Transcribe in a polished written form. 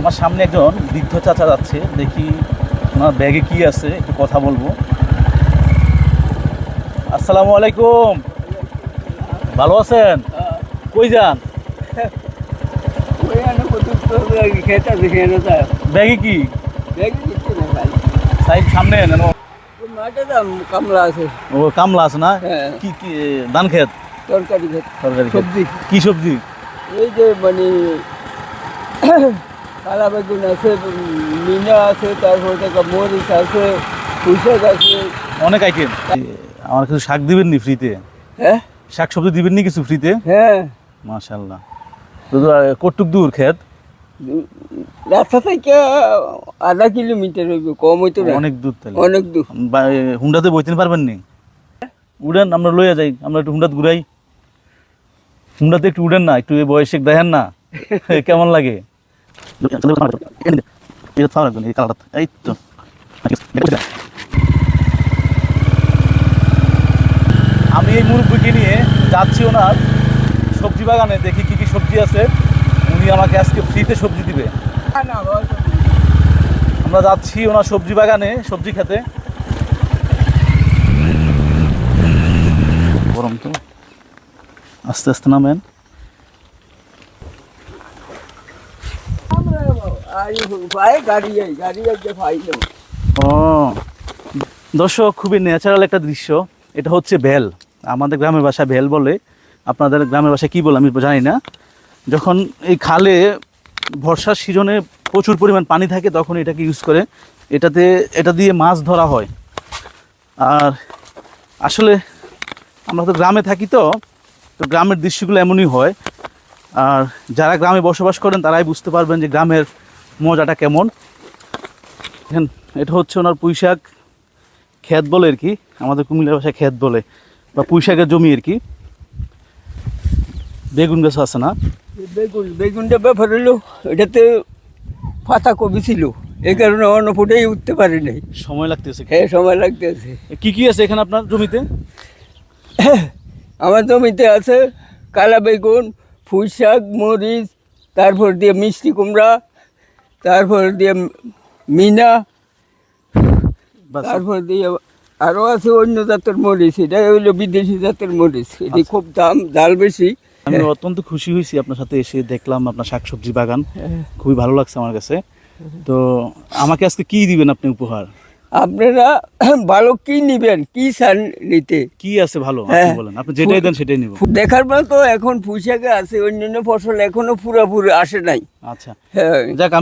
আমার সামনে একজন বৃদ্ধ চাচা যাচ্ছে, দেখি ওনার ব্যাগে কি আছে, একটু কথা বলবো। আসসালামু আলাইকুম, ভালো আছেন? কই যান? ব্যাগে কি সাইড সামনে নেন? কামলা আছে। ও কামলা আছে না? হ্যাঁ। কি কি ধান ক্ষেত? তরকারি ক্ষেত, তরকারি ক্ষেত। সবজি। কি সবজি? এই যে মানে কালা বেগুন আছে, মিনা আছে, তারপর থেকে মরিচ আছে, পুঁইশাক আছে। অনেক আইটেম। আমার কিছু শাক দিবেন নি ফ্রিতে? হ্যাঁ শাক সবজি দিবেন নি কিছু ফ্রিতে? হ্যাঁ। মাশাআল্লাহ। তো কতটুক দূর ক্ষেত? রাস্তা থেকে 1/2 কিলোমিটার হইবে, কম হইতো না। অনেক দূর তাহলে। অনেক দূর। হুন্ডাতে বইতে পারবেন নি? উড়েন, আমরা লইয়া যাই, আমরা একটু হুন্ডাত ঘুরাই। হুন্ডাতে একটু উড়েন না, একটু এই বয়সে দেখেন না কেমন লাগে। এই তো আমি এই মুরব্বিকে নিয়ে যাচ্ছি ওনার সবজি বাগানে, দেখি কি কি সবজি আছে। উনি আমাকে আজকে ফ্রিতে সবজি দিবে। আমরা যাচ্ছি ওনার সবজি বাগানে, সবজি খেতে। গরম তো, আস্তে আস্তে নামেন। ও দর্শক, খুবই ন্যাচারাল একটা দৃশ্য। এটা হচ্ছে ভেল, আমাদের গ্রামের ভাষায় ভেল বলে, আপনাদের গ্রামের ভাষায় কী বলে আমি জানি না। যখন এই খালে বর্ষার সিজনে প্রচুর পরিমাণ পানি থাকে, তখন এটাকে ইউজ করে, এটা দিয়ে মাছ ধরা হয়। আর আসলে আমরা তো গ্রামে থাকি, তো গ্রামের দৃশ্যগুলো এমনই হয়। আর যারা গ্রামে বসবাস করেন তারাই বুঝতে পারবেন যে গ্রামের মজাটা কেমন। এটা হচ্ছে ওনার পুঁইশাক ক্ষেত বলে আর কি, আমাদের কুমিল্লার ভাষায় ক্ষেত বলে, বা পুঁইশাকের জমি আর কি। বেগুন গাছ আছে না? বেগুনটা ব্যাপার হলো, এটাতে পাতা কবি ছিল, এই কারণে অন্য ফুটেই উঠতে পারি নাই। সময় লাগতেছে। হ্যাঁ, সময় লাগতেছে। কি কি আছে এখানে আপনার জমিতে? আমার জমিতে আছে কালা বেগুন, পুঁইশাক, মরিচ, তারপর দিয়ে মিষ্টি কুমড়া, তারপর দিয়ে মিনা, তারপর দিয়ে আরও আছে অন্য জাতের মরিচ। এটা হইলো বিদেশি জাতের মরিচ, এটি খুব দাম, ডাল বেশি। আমি অত্যন্ত খুশি হয়েছি আপনার সাথে এসে, দেখলাম আপনার শাকসবজি বাগান, খুবই ভালো লাগছে আমার কাছে। তো আমাকে আজকে কি দিবেন আপনি উপহার? আপনারা ভালো কি নিবেন, কি চান নিতে? কি আছে ভালো আপনি বলেন, আপনি যেটাই দেন সেটাই নিব। দেখার মতো এখন পুঁইশাকে আছে, অন্যান্য ফসল এখনো পুরোপুরি আসে নাই। আচ্ছা, হ্যাঁ। যাক।